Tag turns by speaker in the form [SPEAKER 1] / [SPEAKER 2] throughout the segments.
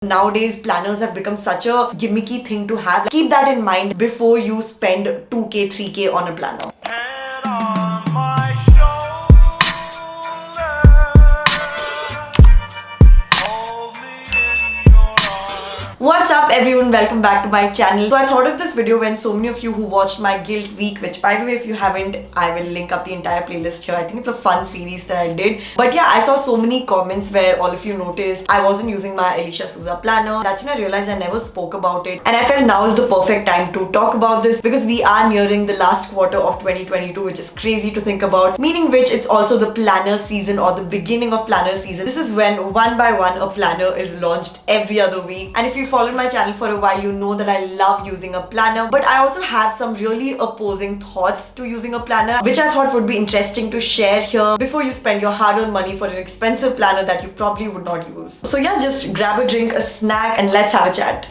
[SPEAKER 1] Nowadays, planners have become such a gimmicky thing to have. Keep that in mind before you spend 2K, 3K on a planner. What's up everyone, welcome back to my channel. So I thought of this video when so many of you who watched my guilt week, which by the way if you haven't, I will link up the entire playlist here. I think it's a fun series that I did. But yeah, I saw so many comments where all of you noticed I wasn't using my Alicia Souza planner. That's when I realized I never spoke about it, and I felt now is the perfect time to talk about this because we are nearing the last quarter of 2022, which is crazy to think about, meaning which it's also the planner season or the beginning of planner season. This is when one by one a planner is launched every other week, and if you followed my channel for a while, you know that I love using a planner, but I also have some really opposing thoughts to using a planner, which I thought would be interesting to share here before you spend your hard-earned money for an expensive planner that you probably would not use. So yeah, just grab a drink, a snack, and let's have a chat.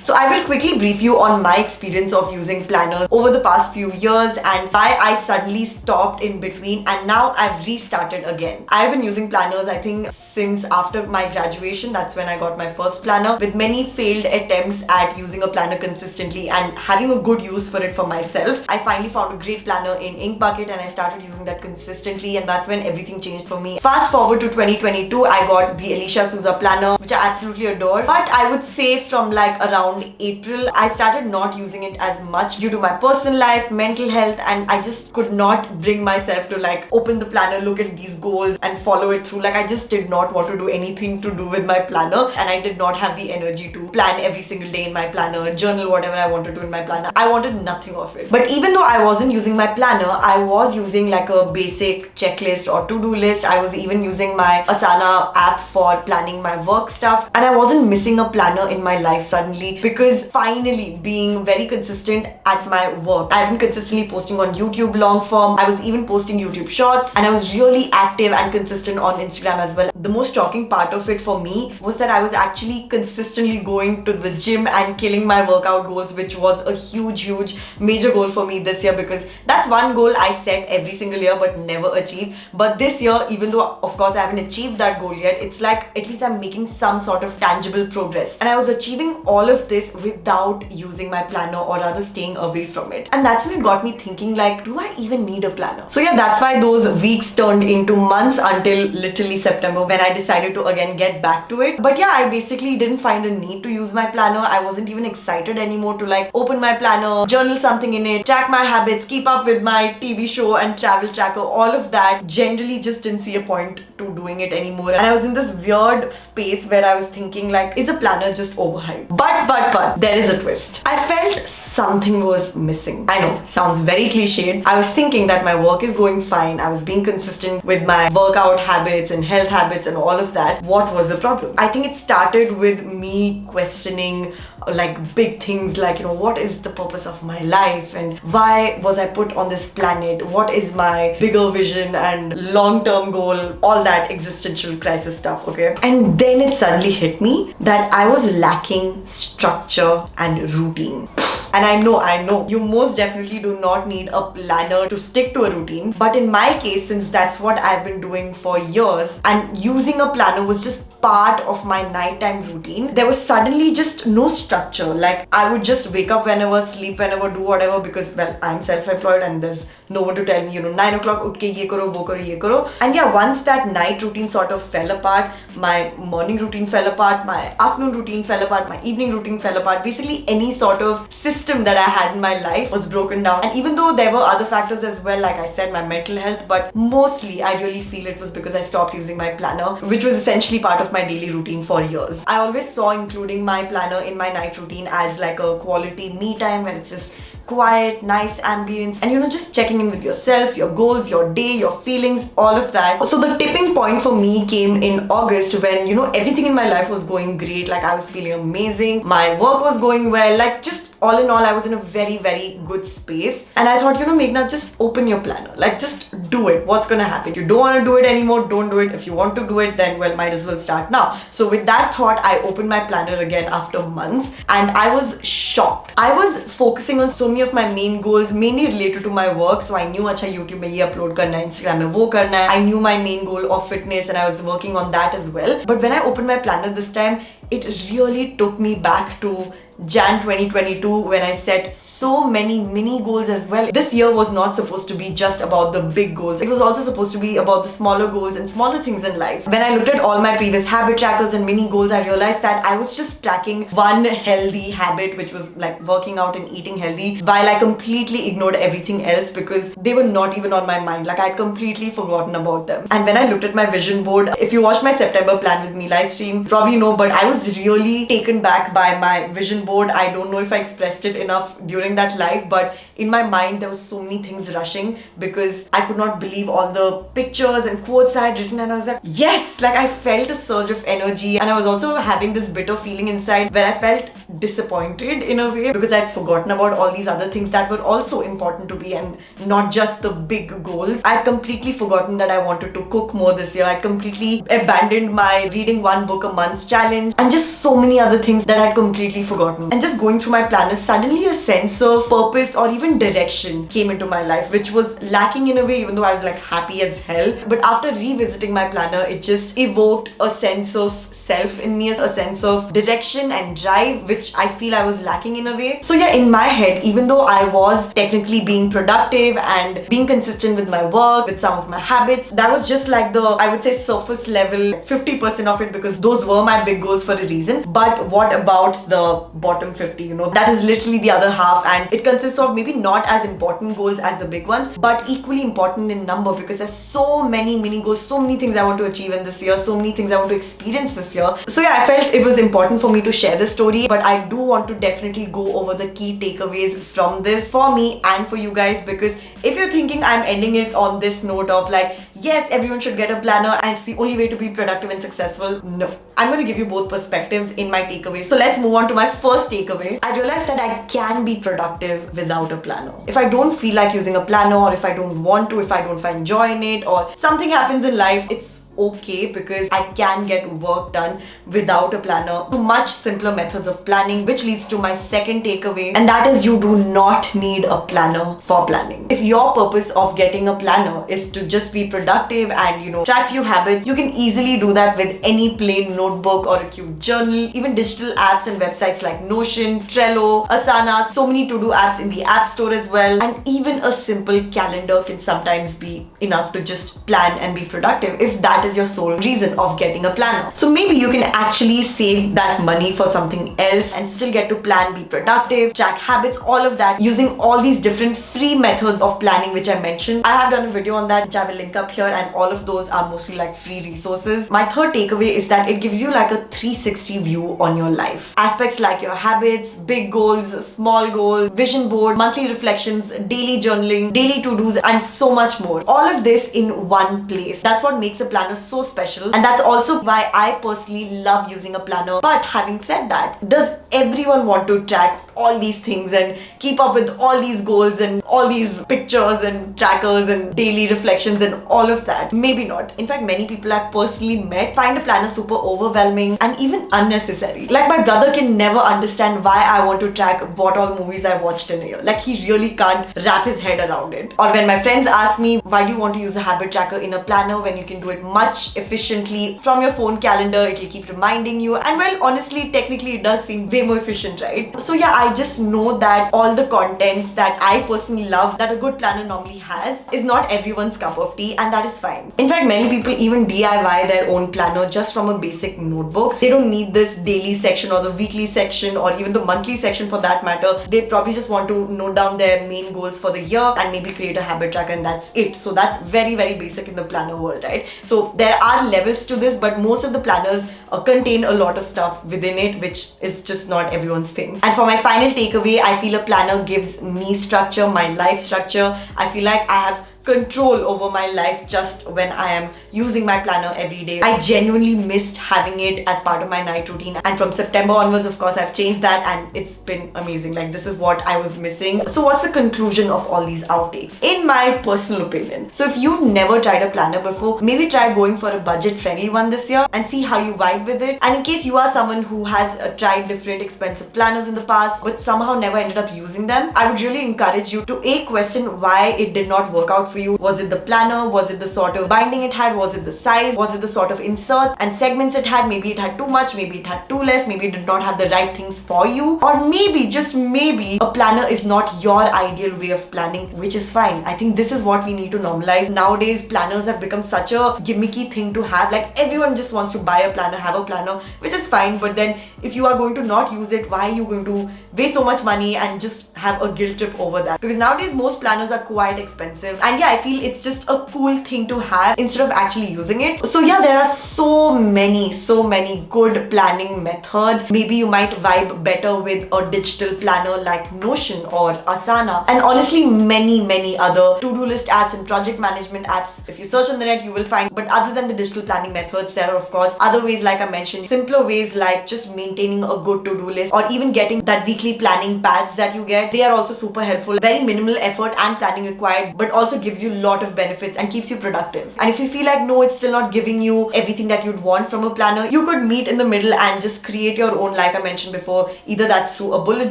[SPEAKER 1] So I will quickly brief you on my experience of using planners over the past few years and why I suddenly stopped in between and now I've restarted again. I've been using planners I think since after my graduation. That's when I got my first planner, with many failed attempts at using a planner consistently and having a good use for it for myself. I finally found a great planner in Inkbucket and I started using that consistently, and that's when everything changed for me. Fast forward to 2022, I got the Alicia Souza planner, which I absolutely adore, but I would say from like around April, I started not using it as much due to my personal life, mental health, and I just could not bring myself to like open the planner, look at these goals and follow it through. Like I just did not want to do anything to do with my planner, and I did not have the energy to plan every single day in my planner, journal whatever I want to do in my planner. I wanted nothing of it. But even though I wasn't using my planner, I was using like a basic checklist or to-do list. I was even using my Asana app for planning my work stuff, and I wasn't missing a planner in my life suddenly, because finally being very consistent at my work. I've been consistently posting on YouTube long form. I was even posting YouTube shorts, and I was really active and consistent on Instagram as well. The most shocking part of it for me was that I was actually consistently going to the gym and killing my workout goals, which was a huge major goal for me this year, because that's one goal I set every single year but never achieved. But this year, even though of course I haven't achieved that goal yet, it's like at least I'm making some sort of tangible progress, and I was achieving all of this without using my planner, or rather staying away from it. And that's when it got me thinking, like, do I even need a planner? So yeah, that's why those weeks turned into months until literally September, when I decided to again get back to it. But yeah, I basically didn't find a need to use my planner. I wasn't even excited anymore to like open my planner, journal something in it, track my habits, keep up with my TV show and travel tracker. All of that generally just didn't see a point to doing it anymore, and I was in this weird space where I was thinking, like, is a planner just overhyped? But there is a twist. I felt something was missing. I know, sounds very cliched. I was thinking that my work is going fine. I was being consistent with my workout habits and health habits and all of that. What was the problem? I think it started with me questioning like big things like, you know, what is the purpose of my life and why was I put on this planet? What is my bigger vision and long-term goal? All that existential crisis stuff, okay? And then it suddenly hit me that I was lacking structure and routine. And I know, you most definitely do not need a planner to stick to a routine. But in my case, since that's what I've been doing for years, and using a planner was just part of my nighttime routine, there was suddenly just no structure. Like I would just wake up whenever, sleep whenever, do whatever, because well, I'm self-employed and there's no one to tell me, you know, 9 o'clock utke ye karo, wo karo, ye karo. And yeah, once that night routine sort of fell apart, my morning routine fell apart, my afternoon routine fell apart, my evening routine fell apart. Basically any sort of system that I had in my life was broken down. And even though there were other factors as well, like I said, my mental health, but mostly I really feel it was because I stopped using my planner, which was essentially part of my daily routine for years. I always saw including my planner in my night routine as like a quality me time where it's just quiet, nice ambience, and you know, just checking in with yourself, your goals, your day, your feelings, all of that. So the tipping point for me came in August when, you know, everything in my life was going great. Like I was feeling amazing, my work was going well, like just all in all, I was in a very, very good space. And I thought, Meghna, just open your planner. Like, just do it. What's gonna happen? If you don't want to do it anymore, don't do it. If you want to do it, then well, might as well start now. So with that thought, I opened my planner again after months, and I was shocked. I was focusing on so many of my main goals, mainly related to my work. So I knew, acha, YouTube mein ye upload karna hai, Instagram mein wo karna hai. I knew my main goal of fitness, and I was working on that as well. But when I opened my planner this time, it really took me back to Jan 2022 when I set so many mini goals as well. This year was not supposed to be just about the big goals. It was also supposed to be about the smaller goals and smaller things in life. When I looked at all my previous habit trackers and mini goals, I realized that I was just tracking one healthy habit, which was like working out and eating healthy, while I completely ignored everything else because they were not even on my mind. Like, I had completely forgotten about them. And when I looked at my vision board, if you watched my September Plan With Me live stream, probably know, but I was really taken back by my vision board. I don't know if I expressed it enough during that live, but in my mind there was so many things rushing because I could not believe all the pictures and quotes I had written, and I was like, yes, like I felt a surge of energy. And I was also having this bitter feeling inside where I felt disappointed in a way because I had forgotten about all these other things that were also important to me and not just the big goals. I had completely forgotten that I wanted to cook more this year. I had completely abandoned my reading one book a month challenge and just so many other things that I had completely forgotten. And just going through my planner, suddenly a sense of purpose or even direction came into my life, which was lacking in a way, even though I was like happy as hell. But after revisiting my planner, it just evoked a sense of self in me, a sense of direction and drive, which I feel I was lacking in a way. So yeah, in my head, even though I was technically being productive and being consistent with my work, with some of my habits, that was just like the, I would say, surface level 50% of it, because those were my big goals for a reason. But what about the bottom 50? That is literally the other half, and it consists of maybe not as important goals as the big ones, but equally important in number, because there's so many mini goals, so many things I want to achieve in this year, so many things I want to experience this year. So yeah, I felt it was important for me to share this story, but I do want to definitely go over the key takeaways from this for me and for you guys, because if you're thinking I'm ending it on this note of like, yes, everyone should get a planner and it's the only way to be productive and successful, no. I'm going to give you both perspectives in my takeaways. So let's move on to my first takeaway. I realized that I can be productive without a planner. If I don't feel like using a planner, or if I don't want to, if I don't find joy in it, or something happens in life, it's okay, because I can get work done without a planner. Much simpler methods of planning, which leads to my second takeaway, and that is you do not need a planner for planning. If your purpose of getting a planner is to just be productive and track few habits, you can easily do that with any plain notebook or a cute journal, even digital apps and websites like Notion, Trello, Asana, so many to-do apps in the App Store as well, and even a simple calendar can sometimes be enough to just plan and be productive if that is your sole reason of getting a planner. So maybe you can actually save that money for something else and still get to plan, be productive, track habits, all of that using all these different free methods of planning which I mentioned. I have done a video on that which I will link up here, and all of those are mostly like free resources. My third takeaway is that it gives you like a 360 view on your life. Aspects like your habits, big goals, small goals, vision board, monthly reflections, daily journaling, daily to-dos, and so much more. All of this in one place. That's what makes a planner so special, and that's also why I personally love using a planner. But having said that, does everyone want to track all these things and keep up with all these goals and all these pictures and trackers and daily reflections and all of that? Maybe not. In fact, many people I've personally met find a planner super overwhelming and even unnecessary. Like, my brother can never understand why I want to track what all movies I watched in a year. Like, he really can't wrap his head around it. Or when my friends ask me, why do you want to use a habit tracker in a planner when you can do it much efficiently from your phone calendar? It'll keep reminding you, and well, honestly, technically it does seem way more efficient, right? So yeah, I just know that all the contents that I personally love that a good planner normally has is not everyone's cup of tea, and that is fine. In fact, many people even DIY their own planner just from a basic notebook. They don't need this daily section or the weekly section or even the monthly section for that matter. They probably just want to note down their main goals for the year and maybe create a habit tracker, and that's it. So that's very, very basic in the planner world, right? So there are levels to this, but most of the planners contain a lot of stuff within it, which is just not everyone's thing. And for my final takeaway, I feel a planner gives me structure, my life structure. I feel like I have control over my life just when I am using my planner every day. I genuinely missed having it as part of my night routine, and from September onwards, of course, I've changed that, and it's been amazing. Like, this is what I was missing. So what's the conclusion of all these outtakes? In my personal opinion, so if you've never tried a planner before, maybe try going for a budget-friendly one this year and see how you vibe with it. And in case you are someone who has tried different expensive planners in the past but somehow never ended up using them, I would really encourage you to question why it did not work out for you. Was it the planner? Was it the sort of binding it had? Was it the size? Was it the sort of inserts and segments it had? Maybe it had too much, maybe it had too less, maybe it did not have the right things for you, or maybe, just maybe, a planner is not your ideal way of planning, which is fine. I think this is what we need to normalize. Nowadays, planners have become such a gimmicky thing to have. Like, everyone just wants to buy a planner, have a planner, which is fine, but then if you are going to not use it, why are you going to waste so much money and just have a guilt trip over that? Because nowadays most planners are quite expensive, and yeah, I feel it's just a cool thing to have instead of actually using it. So yeah, there are so many good planning methods. Maybe you might vibe better with a digital planner like Notion or Asana, and honestly many other to-do list apps and project management apps. If you search on the net, you will find. But other than the digital planning methods, there are of course other ways, like I mentioned, simpler ways like just maintaining a good to-do list, or even getting that weekly planning pads that you get. They are also super helpful. Very minimal effort and planning required, but also gives you a lot of benefits and keeps you productive. And if you feel like no, it's still not giving you everything that you'd want from a planner, you could meet in the middle and just create your own, like I mentioned before. Either that's through a bullet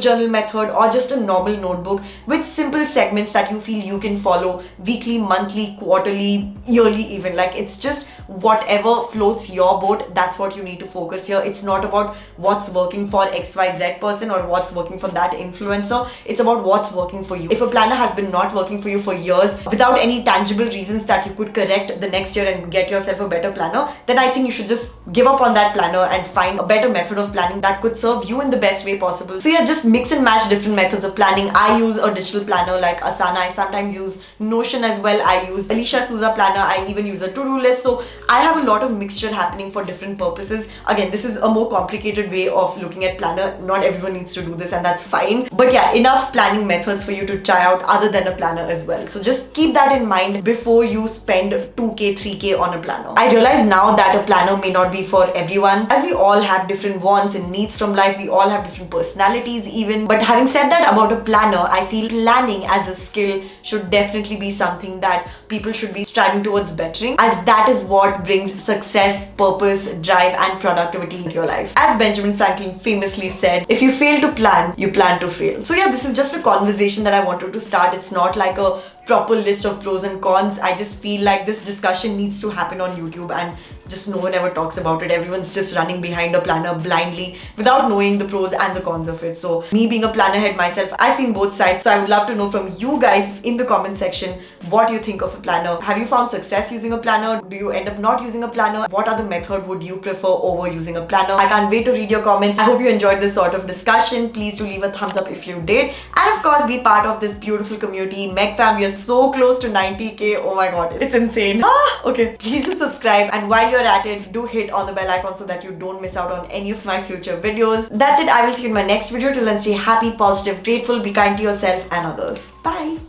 [SPEAKER 1] journal method or just a normal notebook with simple segments that you feel you can follow weekly, monthly, quarterly, yearly even. Like, it's just whatever floats your boat, that's what you need to focus here. It's not about what's working for XYZ person or what's working for that influencer. It's about what's working for you. If a planner has been not working for you for years without any tangible reasons that you could correct the next year and get yourself a better planner, then I think you should just give up on that planner and find a better method of planning that could serve you in the best way possible. So yeah, just mix and match different methods of planning. I use a digital planner like Asana. I sometimes use Notion as well. I use Alicia Souza planner. I even use a to-do list. So I have a lot of mixture happening for different purposes. Again, this is a more complicated way of looking at planner. Not everyone needs to do this, and that's fine. But yeah, enough planning methods for you to try out other than a planner as well. So just keep that in mind before you spend 2k, 3k on a planner. I realize now that a planner may not be for everyone, as we all have different wants and needs from life. We all have different personalities even. But having said that about a planner, I feel planning as a skill should definitely be something that people should be striving towards bettering, as that is what brings success, purpose, drive and productivity into your life. As Benjamin Franklin famously said, if you fail to plan, you plan to fail. So yeah, this is just a conversation that I wanted to start. It's not like a proper list of pros and cons. I just feel like this discussion needs to happen on YouTube, and just no one ever talks about it. Everyone's just running behind a planner blindly without knowing the pros and the cons of it. So me being a planner head myself, I've seen both sides. So I would love to know from you guys in the comment section what you think of a planner. Have you found success using a planner? Do you end up not using a planner? What other method would you prefer over using a planner? I can't wait to read your comments. I hope you enjoyed this sort of discussion. Please do leave a thumbs up if you did, and of course be part of this beautiful community. Meg fam, we are so close to 90k. Oh my god, it's insane. Okay, please do subscribe, and while you're at it, do hit on the bell icon so that you don't miss out on any of my future videos. That's it. I will see you in my next video. Till then, stay happy, positive, grateful, be kind to yourself and others. Bye.